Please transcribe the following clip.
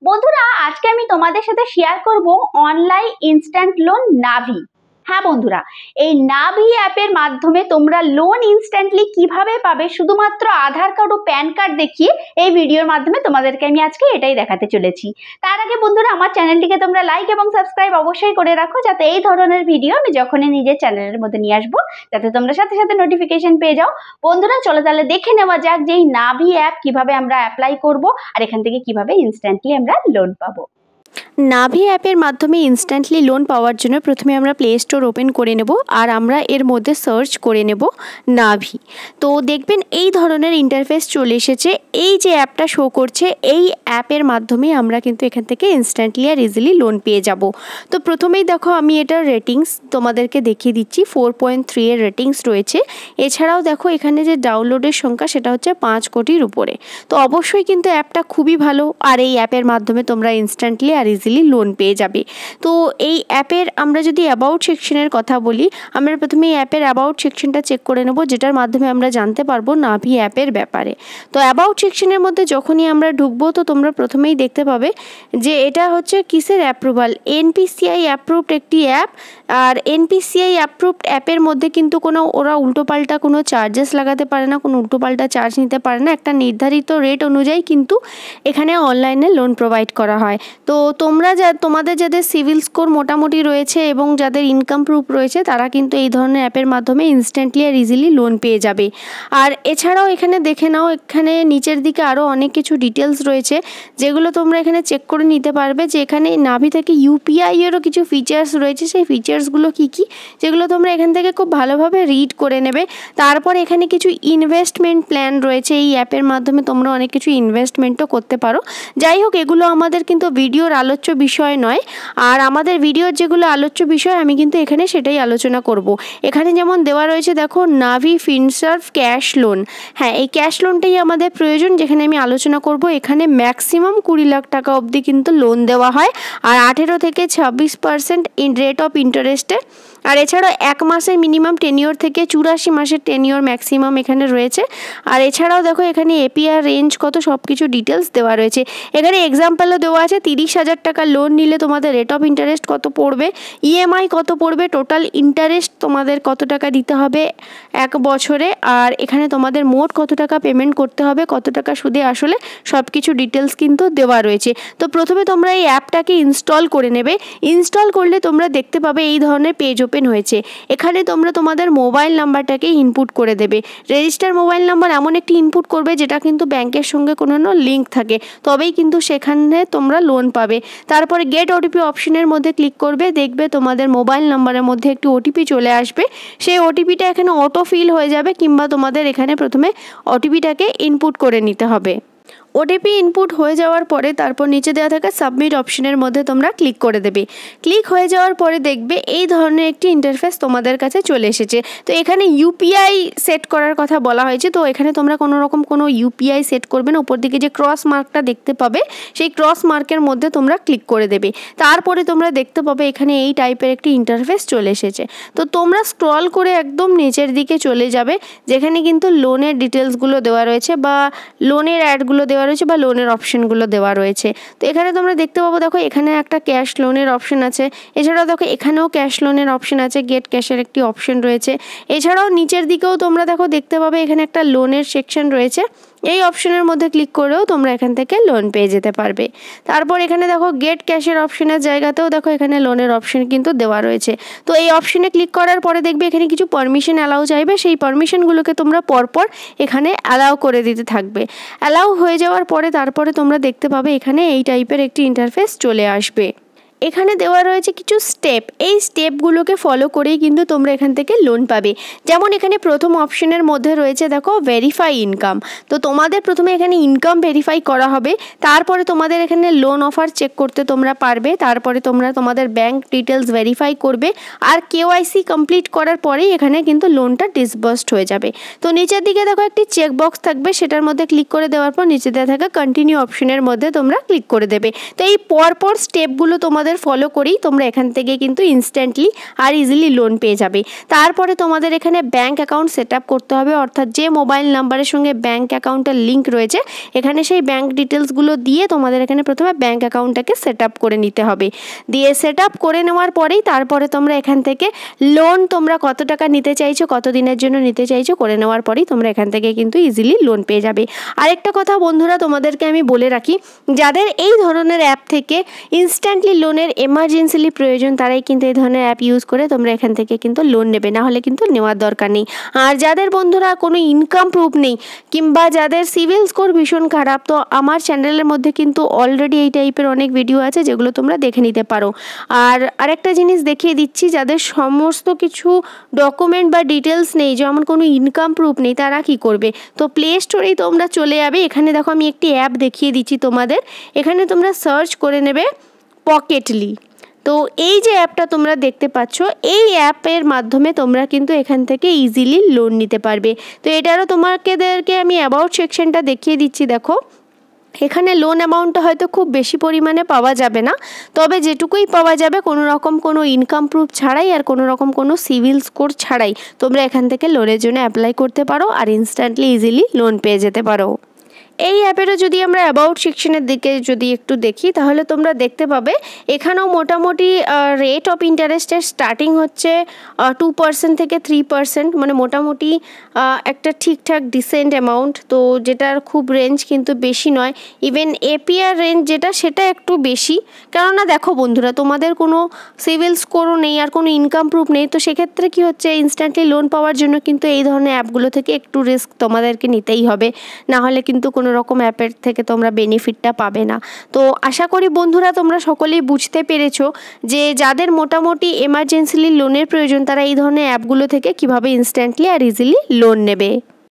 বন্ধুরা আজকে আমি তোমাদের সাথে শেয়ার করব অনলাইন ইনস্ট্যান্ট লোন নাভি। হ্যাঁ বন্ধুরা, এই নাভি অ্যাপের মাধ্যমে তোমরা লোন ইনস্ট্যান্টলি কিভাবে পাবে শুধুমাত্র আধার কার্ড ও প্যান কার্ড দেখিয়ে এই ভিডিওর মাধ্যমে তোমাদেরকে আমি আজকে এটাই দেখাতে চলেছি। তার আগে বন্ধুরা আমার চ্যানেলটিকে তোমরা লাইক এবং সাবস্ক্রাইব অবশ্যই করে রাখো, যাতে এই ধরনের ভিডিও আমি যখনই নিজের চ্যানেলের মধ্যে নিয়ে আসবো যাতে তোমরা সাথে সাথে নোটিফিকেশন পেয়ে যাও। বন্ধুরা চলো তাহলে দেখে নেওয়া যাক যে এই নাভি অ্যাপ কিভাবে আমরা অ্যাপ্লাই করব আর এখান থেকে কিভাবে ইনস্ট্যান্টলি আমরা লোন পাবো। নাভি অ্যাপের মাধ্যমে ইনস্ট্যান্টলি লোন পাওয়ার জন্য প্রথমে আমরা প্লে স্টোর ওপেন করে নেব আর আমরা এর মধ্যে সার্চ করে নেব নাভি। তো দেখবেন এই ধরনের ইন্টারফেস চলে এসেছে। এই যে অ্যাপটা শো করছে এই অ্যাপের মাধ্যমে আমরা কিন্তু এখান থেকে ইনস্ট্যান্টলি আর ইজিলি লোন পেয়ে যাব। তো প্রথমেই দেখো আমি এটার রেটিংস তোমাদেরকে দেখিয়ে দিচ্ছি। 4.3 এর রেটিংস রয়েছে। এছাড়াও দেখো এখানে যে ডাউনলোডের সংখ্যা সেটা হচ্ছে 5 কোটির উপরে। তো অবশ্যই কিন্তু অ্যাপটা খুবই ভালো আর এই অ্যাপের মাধ্যমে তোমরা ইনস্ট্যান্টলি আর ইজিলি লোন পেয়ে যাবে। তো এই অ্যাপের আমরা যদি অ্যাবাউট সেকশনের কথা বলি, আমরা প্রথমে এই অ্যাপের অ্যাবাউট সেকশনটা চেক করে নেব, যেটার মাধ্যমে আমরা জানতে পারবো নাভি অ্যাপের ব্যাপারে। তো অ্যাবাউট সেকশনের মধ্যে যখনই আমরা ঢুকবো তো তোমরা প্রথমেই দেখতে পাবে যে এটা হচ্ছে কিসের অ্যাপ্রুভাল, এনপিসিআই অ্যাপ্রুভড একটি অ্যাপ। আর এনপিসিআই অ্যাপ্রুভড অ্যাপের মধ্যে কিন্তু কোনো ওরা উল্টোপাল্টা কোনো চার্জেস লাগাতে পারে না, কোনো উল্টোপাল্টা চার্জ নিতে পারে না। একটা নির্ধারিত রেট অনুযায়ী কিন্তু এখানে অনলাইনে লোন প্রোভাইড করা হয়। তো তোমাদের যাদের সিভিল স্কোর মোটামুটি রয়েছে এবং যাদের ইনকাম প্রুফ রয়েছে তারা কিন্তু এই ধরনের অ্যাপের মাধ্যমে ইনস্ট্যান্টলি আর ইজিলি লোন পেয়ে যাবে। আর এছাড়াও এখানে দেখে নাও, এখানে নিচের দিকে আরও অনেক কিছু ডিটেলস রয়েছে যেগুলো তোমরা এখানে চেক করে নিতে পারবে, যে এখানে নাভি থেকে ইউপিআইয়েরও কিছু ফিচার্স রয়েছে। সেই ফিচার্সগুলো কী কী যেগুলো তোমরা এখান থেকে খুব ভালোভাবে রিড করে নেবে। তারপর এখানে কিছু ইনভেস্টমেন্ট প্ল্যান রয়েছে। এই অ্যাপের মাধ্যমে তোমরা অনেক কিছু ইনভেস্টমেন্টও করতে পারো। যাই হোক, এগুলো আমাদের কিন্তু ভিডিওর আলোচ্য বিষয় নয়। আর আমাদের ভিডিওর যেগুলো আলোচ্য বিষয় আমি কিন্তু এখানে সেটাই আলোচনা করব। এখানে যেমন দেওয়া রয়েছে দেখো নাভি ফিনসার্ভ ক্যাশ লোন। হ্যাঁ, এই ক্যাশ লোনটাই আমাদের প্রয়োজন, যেখানে আমি আলোচনা করব। এখানে ম্যাক্সিমাম 20 লাখ টাকা অবধি কিন্তু লোন দেওয়া হয় আর 18 থেকে 26% রেট অফ ইন্টারেস্টে। আর এছাড়াও 1 মাসের মিনিমাম টেনিওর থেকে 84 মাসের টেনিওর ম্যাক্সিমাম এখানে রয়েছে। আর এছাড়াও দেখো এখানে এপিআর রেঞ্জ কত সব কিছু ডিটেলস দেওয়া রয়েছে। এখানে এক্সাম্পলও দেওয়া আছে 30,000 টাকা লোন নিলে তোমাদের রেট অফ ইন্টারেস্ট কত পড়বে, ইএমআই কত পড়বে, টোটাল ইন্টারেস্ট তোমাদের কত টাকা দিতে হবে 1 বছরে, আর এখানে তোমাদের মোট কত টাকা পেমেন্ট করতে হবে, কত টাকা সুদে আসলে সব কিছু ডিটেলস কিন্তু দেওয়া রয়েছে। তো প্রথমে তোমরা এই অ্যাপটাকে ইনস্টল করে নেবে। ইনস্টল করলে তোমরা দেখতে পাবে এই ধরনের পেজ ওপেন হয়েছে। এখানে তোমরা তোমাদের মোবাইল নাম্বারটাকে ইনপুট করে দেবে। রেজিস্টার মোবাইল নাম্বার এমন একটি ইনপুট করবে যেটা কিন্তু ব্যাংকের সঙ্গে কোনো লিঙ্ক থাকে, তবেই কিন্তু সেখানে তোমরা লোন পাবে। তারপরে গেট ওটিপি অপশনের মধ্যে ক্লিক করবে, দেখবে তোমাদের মোবাইল নাম্বারের মধ্যে একটি ওটিপি চলে আসবে। সেই ওটিপিটা এখানে অটো ফিল হয়ে যাবে, কিংবা তোমাদের এখানে প্রথমে ওটিপিটাকে ইনপুট করে নিতে হবে। ওটিপি ইনপুট হয়ে যাওয়ার পরে তারপর নিচে দেওয়া থাকা সাবমিট অপশনের মধ্যে তোমরা ক্লিক করে দেবে। ক্লিক হয়ে যাওয়ার পরে দেখবে এই ধরনের একটি ইন্টারফেস তোমাদের কাছে চলে এসেছে। তো এখানে ইউপিআই সেট করার কথা বলা হয়েছে। তো এখানে তোমরা কোনো ইউপিআই সেট করবে না। উপর দিকে যে ক্রস মার্কটা দেখতে পাবে সেই ক্রস মার্কের মধ্যে তোমরা ক্লিক করে দেবে। তারপরে তোমরা দেখতে পাবে এখানে এই টাইপের একটি ইন্টারফেস চলে এসেছে। তো তোমরা স্ক্রল করে একদম নিচের দিকে চলে যাবে, যেখানে কিন্তু লোনের ডিটেলসগুলো দেওয়া রয়েছে বা লোনের অ্যাডগুলো দেওয়া রয়েছে বা লোনের অপশনগুলো দেওয়া রয়েছে। তো এখানে তোমরা দেখতে পাবো, দেখো এখানে একটা ক্যাশ লোনের অপশন আছে। এছাড়াও দেখো এখানেও ক্যাশ লোনের অপশন আছে, গেট ক্যাশের একটি অপশন রয়েছে। এছাড়াও নিচের দিকেও তোমরা দেখতে পাবে এখানে একটা লোনের সেকশন রয়েছে। এই অপশনের মধ্যে ক্লিক করেও তোমরা এখান থেকে লোন পেয়ে যেতে পারবে। তারপর এখানে দেখো গেট ক্যাশের অপশনের জায়গাতেও দেখো এখানে লোনের অপশন কিন্তু দেওয়া রয়েছে। তো এই অপশনে ক্লিক করার পরে দেখবে এখানে কিছু পারমিশন অ্যালাউ চাইবে। সেই পারমিশনগুলোকে তোমরা পরপর এখানে অ্যালাউ করে দিতে থাকবে। অ্যালাউ হয়ে যাওয়ার পরে তারপরে তোমরা দেখতে পাবে এখানে এই টাইপের একটি ইন্টারফেস চলে আসবে। এখানে দেওয়া রয়েছে কিছু স্টেপ। এই স্টেপগুলোকে ফলো করেই কিন্তু তোমরা এখান থেকে লোন পাবে। যেমন এখানে প্রথম অপশনের মধ্যে রয়েছে দেখো ভেরিফাই ইনকাম। তো তোমাদের প্রথমে এখানে ইনকাম ভেরিফাই করা হবে, তারপরে তোমাদের এখানে লোন অফার চেক করতে তোমরা পারবে। তারপরে তোমরা তোমাদের ব্যাংক ডিটেলস ভেরিফাই করবে আর কেওয়াইসি কমপ্লিট করার পরেই এখানে কিন্তু লোনটা ডিসবার্সড হয়ে যাবে। তো নিচের দিকে দেখো একটি চেক বক্স থাকবে, সেটার মধ্যে ক্লিক করে দেওয়ার পর নিচে দেওয়া থাকা কন্টিনিউ অপশনের মধ্যে তোমরা ক্লিক করে দেবে। তো এই পরপর স্টেপগুলো তোমাদের ওদের ফলো করেই তোমরা এখান থেকে কিন্তু ইনস্ট্যান্টলি আর ইজিলি লোন পেয়ে যাবে। তারপরে তোমাদের এখানে ব্যাঙ্ক অ্যাকাউন্ট সেট আপ করতে হবে, অর্থাৎ যে মোবাইল নাম্বারের সঙ্গে ব্যাঙ্ক অ্যাকাউন্টের লিঙ্ক রয়েছে এখানে সেই ব্যাঙ্ক ডিটেলসগুলো দিয়ে তোমাদের এখানে প্রথমে ব্যাঙ্ক অ্যাকাউন্টটাকে সেট আপ করে নিতে হবে। দিয়ে সেট আপ করে নেওয়ার পরেই তারপরে তোমরা এখান থেকে লোন তোমরা কত টাকা নিতে চাইছো, কত দিনের জন্য নিতে চাইছো করে নেওয়ার পরেই তোমরা এখান থেকে কিন্তু ইজিলি লোন পেয়ে যাবে। আরেকটা কথা বন্ধুরা তোমাদেরকে আমি বলে রাখি, যাদের এই ধরনের অ্যাপ থেকে ইনস্ট্যান্টলি লোনের এমার্জেন্সিলি প্রয়োজন তারাই কিন্তু এই ধরনের অ্যাপ ইউজ করে তোমরা এখান থেকে কিন্তু লোন নেবে, না হলে কিন্তু নেওয়ার দরকার নেই। আর যাদের বন্ধুরা কোনো ইনকাম প্রুফ নেই কিংবা যাদের সিভিল স্কোর ভীষণ খারাপ, তো আমার চ্যানেলের মধ্যে কিন্তু অলরেডি এই টাইপের অনেক ভিডিও আছে যেগুলো তোমরা দেখে নিতে পারো। আর আরেকটা জিনিস দেখিয়ে দিচ্ছি, যাদের সমস্ত কিছু ডকুমেন্ট বা ডিটেলস নেই, যেমন কোনো ইনকাম প্রুফ নেই, তারা কি করবে? তো প্লে স্টোরেই তোমরা চলে যাবে। এখানে দেখো আমি একটি অ্যাপ দেখিয়ে দিচ্ছি তোমাদের, এখানে তোমরা সার্চ করে নেবে পকেটলি। তো এই যে অ্যাপটা তোমরা দেখতে পাচ্ছ, এই অ্যাপের মাধ্যমে তোমরা কিন্তু এখান থেকে ইজিলি লোন নিতে পারবে। তো এটারও তোমাদেরকে আমি অ্যাবাউট সেকশনটা দেখিয়ে দিচ্ছি। দেখো এখানে লোন অ্যামাউন্টটা হয়তো খুব বেশি পরিমাণে পাওয়া যাবে না, তবে যেটুকুই পাওয়া যাবে কোনো রকম কোনো ইনকাম প্রুফ ছাড়াই আর কোনো রকম কোনো সিভিল স্কোর ছাড়াই তোমরা এখান থেকে লোনের জন্য অ্যাপ্লাই করতে পারো আর ইনস্ট্যান্টলি ইজিলি লোন পেয়ে যেতে পারো। এই অ্যাপেরও যদি আমরা অ্যাবাউট সেকশনের দিকে যদি একটু দেখি তাহলে তোমরা দেখতে পাবে এখানেও মোটামুটি রেট অফ ইন্টারেস্টের স্টার্টিং হচ্ছে 2% থেকে 3%, মানে মোটামুটি একটা ঠিকঠাক ডিসেন্ট অ্যামাউন্ট। তো যেটার খুব রেঞ্জ কিন্তু বেশি নয়, ইভেন এপিআর রেঞ্জ যেটা সেটা একটু বেশি। কেননা দেখো বন্ধুরা তোমাদের কোনো সিভিল স্কোরও নেই আর কোনো ইনকাম প্রুফ নেই, তো সেক্ষেত্রে কি হচ্ছে ইনস্ট্যান্টলি লোন পাওয়ার জন্য কিন্তু এই ধরনের অ্যাপগুলো থেকে একটু রিস্ক তোমাদেরকে নিতেই হবে, না হলে কিন্তু কোনো রকম অ্যাপের থেকে তোমরা বেনিফিটটা পাবে না। তো আশা করি বন্ধুরা তোমরা সকলেই বুঝতে পেরেছো যে যাদের মোটামুটি এমার্জেন্সিলি লোনের প্রয়োজন তারা এই ধরনের অ্যাপগুলো থেকে কিভাবে ইনস্ট্যান্টলি আর ইজিলি লোন নেবে।